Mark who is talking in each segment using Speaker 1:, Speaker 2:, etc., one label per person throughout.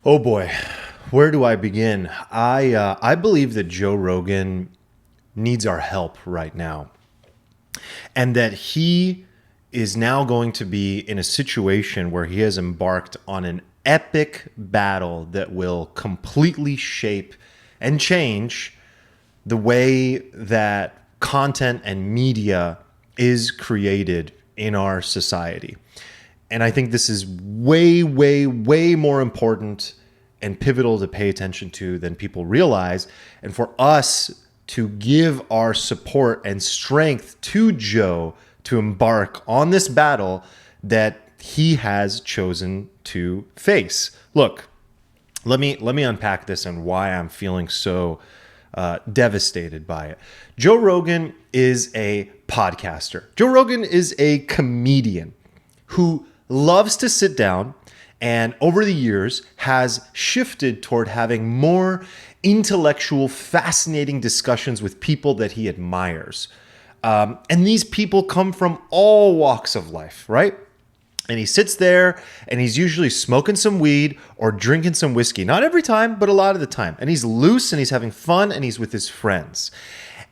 Speaker 1: Oh boy, where do I begin? I believe that Joe Rogan needs our help right now, and that he is now going to be in a situation where he has embarked on an epic battle that will completely shape and change the way that content and media is created in our society. And I think this is way, way, way more important and pivotal to pay attention to than people realize. And for us to give our support and strength to Joe to embark on this battle that he has chosen to face. Look, let me unpack this and why I'm feeling so devastated by it. Joe Rogan is a podcaster. Joe Rogan is a comedian who loves to sit down and over the years has shifted toward having more intellectual, fascinating discussions with people that he admires. And these people come from all walks of life, right? And he sits there and he's usually smoking some weed or drinking some whiskey. Not every time, but a lot of the time. And he's loose and he's having fun and he's with his friends.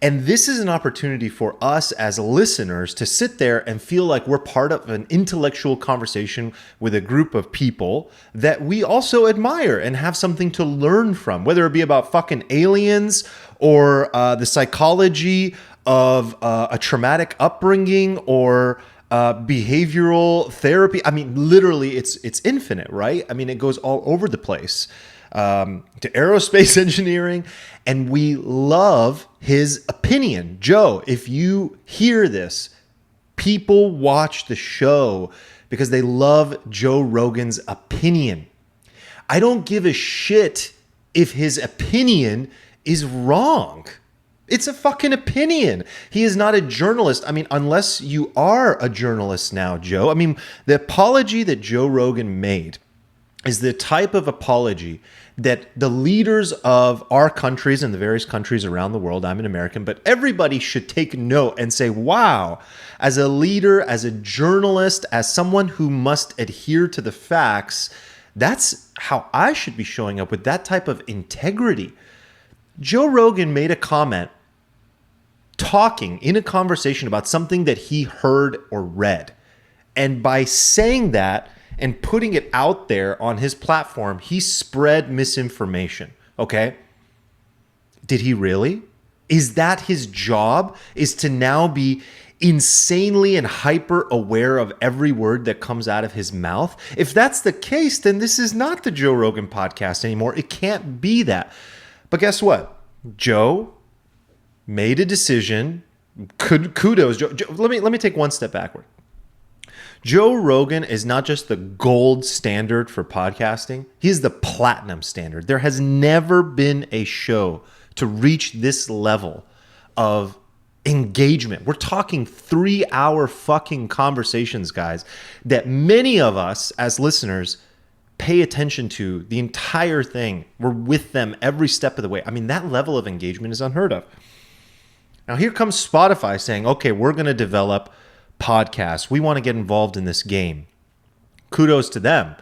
Speaker 1: And this is an opportunity for us as listeners to sit there and feel like we're part of an intellectual conversation with a group of people that we also admire and have something to learn from, whether it be about fucking aliens or the psychology of a traumatic upbringing or behavioral therapy. I mean, literally, it's infinite, right? I mean, it goes all over the place. To aerospace engineering, and we love his opinion. Joe, if you hear this, people watch the show because they love Joe Rogan's opinion. I don't give a shit if his opinion is wrong. It's a fucking opinion. He is not a journalist. I mean, unless you are a journalist now, Joe. I mean, the apology that Joe Rogan made is the type of apology that the leaders of our countries and the various countries around the world, I'm an American, but everybody should take note and say, wow, as a leader, as a journalist, as someone who must adhere to the facts, that's how I should be showing up with that type of integrity. Joe Rogan made a comment talking in a conversation about something that he heard or read. And by saying that, and putting it out there on his platform, he spread misinformation, okay? Did he really? Is that his job? Is to now be insanely and hyper aware of every word that comes out of his mouth? If that's the case, then this is not the Joe Rogan podcast anymore. It can't be that. But guess what? Joe made a decision. Kudos, Joe. Let me take one step backward. Joe Rogan is not just the gold standard for podcasting. He's the platinum standard. There has never been a show to reach this level of engagement. We're talking 3-hour fucking conversations, guys, that many of us as listeners pay attention to the entire thing. We're with them every step of the way. I mean, that level of engagement is unheard of. Now, here comes Spotify saying, okay, we're going to develop podcasts. We want to get involved in this game. Kudos to them.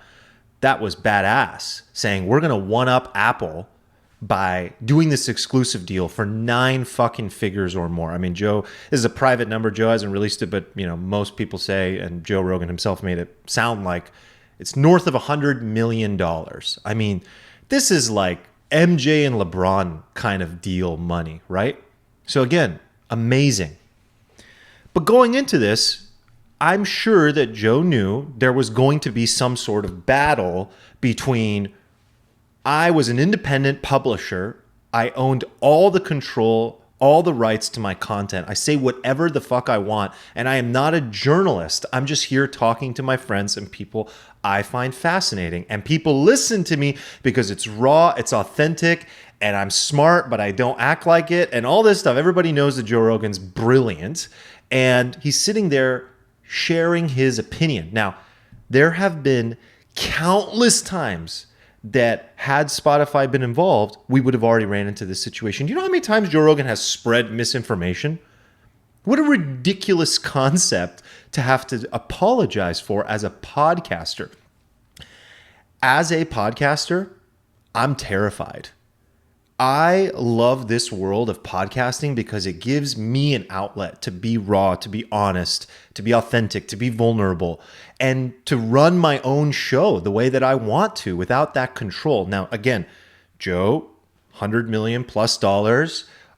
Speaker 1: That was badass. Saying we're going to one-up Apple by doing this exclusive deal for 9 fucking figures or more. I mean, Joe, this is a private number. Joe hasn't released it, but most people say, and Joe Rogan himself made it sound like it's north of $100 million. I mean, this is like MJ and LeBron kind of deal money, right? So again, amazing. But going into this, I'm sure that Joe knew there was going to be some sort of battle between I was an independent publisher. I owned all the control, all the rights to my content. I say whatever the fuck I want. And I am not a journalist. I'm just here talking to my friends and people I find fascinating. And people listen to me because it's raw, it's authentic, and I'm smart, but I don't act like it. And all this stuff. Everybody knows that Joe Rogan's brilliant. And he's sitting there sharing his opinion. Now, there have been countless times that had Spotify been involved, we would have already ran into this situation. Do you know how many times Joe Rogan has spread misinformation? What a ridiculous concept to have to apologize for as a podcaster. As a podcaster, I'm terrified. I love this world of podcasting because it gives me an outlet to be raw, to be honest, to be authentic, to be vulnerable, and to run my own show the way that I want to without that control. Now, again, Joe, $100 million plus,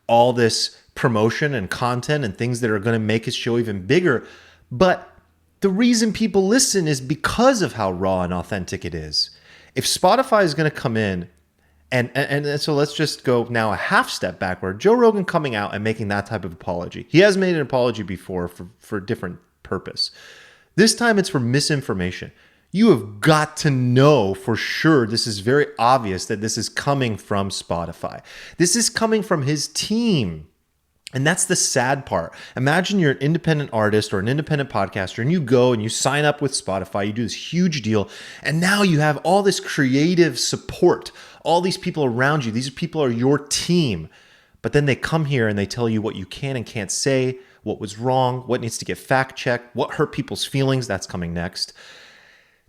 Speaker 1: all this promotion and content and things that are going to make his show even bigger. But the reason people listen is because of how raw and authentic it is. If Spotify is going to come in, and so let's just go now a half step backward. Joe Rogan coming out and making that type of apology. He has made an apology before for a different purpose. This time it's for misinformation. You have got to know for sure, this is very obvious that this is coming from Spotify. This is coming from his team. And that's the sad part. Imagine you're an independent artist or an independent podcaster and you go and you sign up with Spotify, you do this huge deal, and now you have all this creative support, all these people around you. These people are your team. But then they come here and they tell you what you can and can't say, what was wrong, what needs to get fact checked, what hurt people's feelings. That's coming next.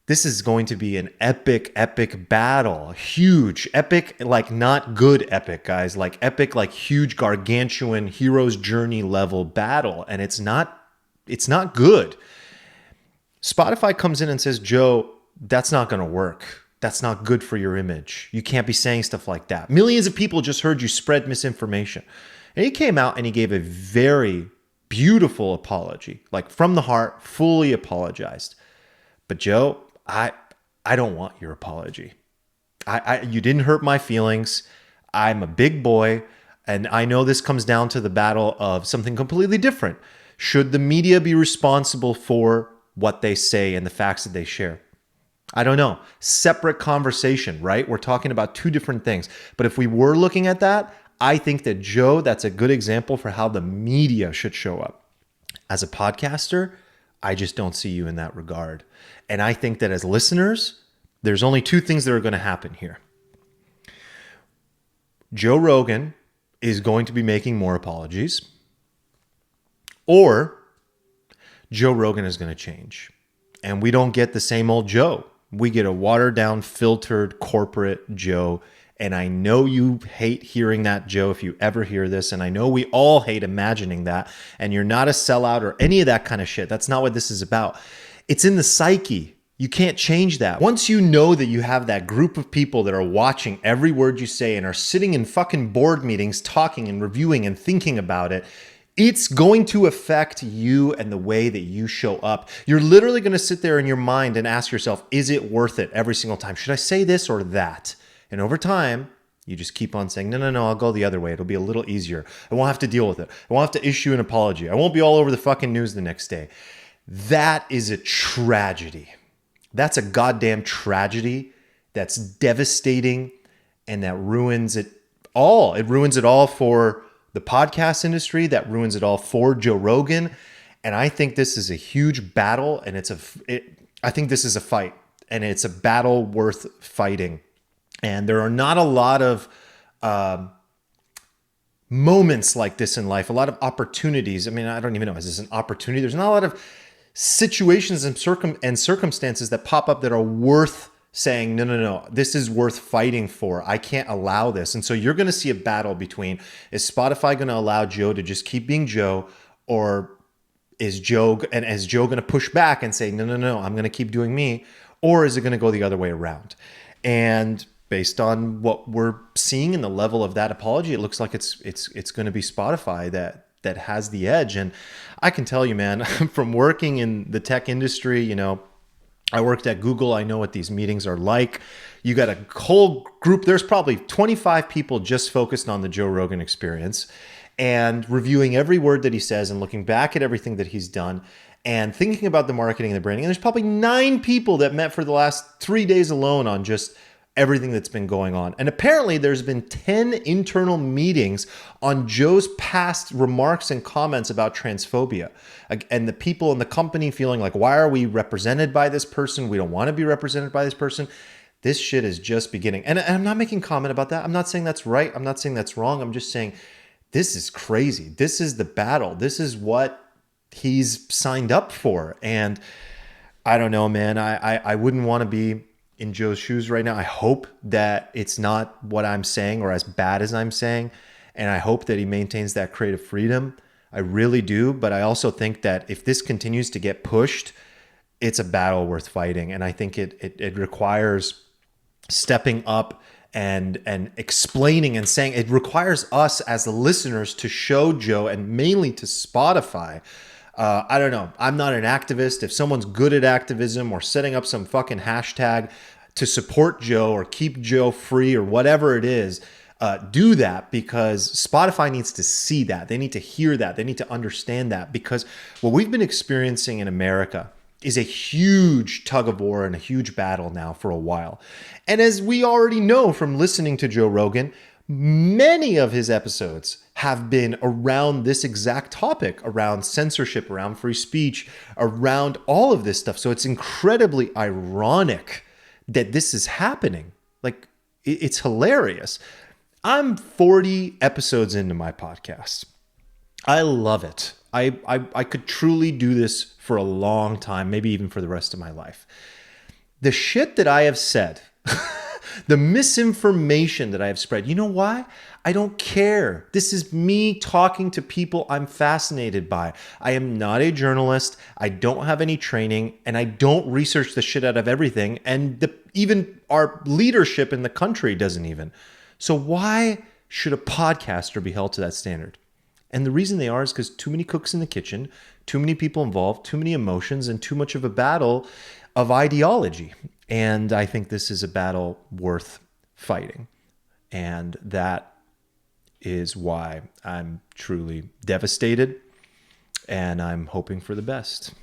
Speaker 1: This is going to be an epic, epic battle. Huge, epic, like not good epic, guys. Like epic, like huge, gargantuan, hero's journey level battle. And it's not good. Spotify comes in and says, Joe, that's not going to work. That's not good for your image. You can't be saying stuff like that. Millions of people just heard you spread misinformation. And he came out and he gave a very beautiful apology, like from the heart, fully apologized. But Joe, I don't want your apology. You didn't hurt my feelings. I'm a big boy, and I know this comes down to the battle of something completely different. Should the media be responsible for what they say and the facts that they share? I don't know. Separate conversation, right? We're talking about two different things. But if we were looking at that, I think that Joe, that's a good example for how the media should show up. As a podcaster, I just don't see you in that regard. And I think that as listeners, there's only two things that are going to happen here. Joe Rogan is going to be making more apologies, or Joe Rogan is going to change. And we don't get the same old Joe. We get a watered down, filtered corporate Joe. And I know you hate hearing that, Joe, if you ever hear this. And I know we all hate imagining that. And you're not a sellout or any of that kind of shit. That's not what this is about. It's in the psyche. You can't change that. Once you know that you have that group of people that are watching every word you say and are sitting in fucking board meetings talking and reviewing and thinking about it, it's going to affect you and the way that you show up. You're literally going to sit there in your mind and ask yourself, is it worth it every single time? Should I say this or that? And over time, you just keep on saying, no, I'll go the other way. It'll be a little easier. I won't have to deal with it. I won't have to issue an apology. I won't be all over the fucking news the next day. That is a tragedy. That's a goddamn tragedy. That's devastating, and that ruins it all. It ruins it all for the podcast industry. That ruins it all for Joe Rogan. And I think this is a huge battle, and I think this is a fight, and it's a battle worth fighting. And there are not a lot of moments like this in life, a lot of opportunities. I mean, I don't even know, is this an opportunity? There's not a lot of situations and circumstances that pop up that are worth saying, no, this is worth fighting for. I can't allow this. And so you're going to see a battle between, is Spotify going to allow Joe to just keep being Joe, or is Joe going to push back and say, no, I'm going to keep doing me, or is it going to go the other way around? And based on what we're seeing in the level of that apology, it looks like it's going to be Spotify that has the edge. And I can tell you, man, from working in the tech industry, I worked at Google. I know what these meetings are like. You got a whole group. There's probably 25 people just focused on the Joe Rogan experience and reviewing every word that he says and looking back at everything that he's done and thinking about the marketing and the branding. And there's probably 9 people that met for the last 3 days alone on just everything that's been going on. And apparently there's been 10 internal meetings on Joe's past remarks and comments about transphobia. And the people in the company feeling like, why are we represented by this person? We don't want to be represented by this person. This shit is just beginning. And I'm not making comment about that. I'm not saying that's right. I'm not saying that's wrong. I'm just saying this is crazy. This is the battle. This is what he's signed up for. And I don't know, man. I wouldn't want to be in Joe's shoes right now. I hope that it's not what I'm saying or as bad as I'm saying. And I hope that he maintains that creative freedom. I really do. But I also think that if this continues to get pushed, it's a battle worth fighting. And I think it requires stepping up and explaining and saying, it requires us as the listeners to show Joe, and mainly to Spotify. I don't know. I'm not an activist. If someone's good at activism or setting up some fucking hashtag to support Joe or keep Joe free or whatever it is, do that, because Spotify needs to see that. They need to hear that. They need to understand that, because what we've been experiencing in America is a huge tug of war and a huge battle now for a while. And as we already know from listening to Joe Rogan, many of his episodes have been around this exact topic, around censorship, around free speech, around all of this stuff. So it's incredibly ironic that this is happening. Like, it's hilarious. I'm 40 episodes into my podcast. I love it. I could truly do this for a long time, maybe even for the rest of my life. The shit that I have said, the misinformation that I have spread, you know why? I don't care. This is me talking to people I'm fascinated by. I am not a journalist. I don't have any training, and I don't research the shit out of everything. And even our leadership in the country doesn't even. So why should a podcaster be held to that standard? And the reason they are is because too many cooks in the kitchen, too many people involved, too many emotions, and too much of a battle of ideology. And I think this is a battle worth fighting. And that is why I'm truly devastated, and I'm hoping for the best.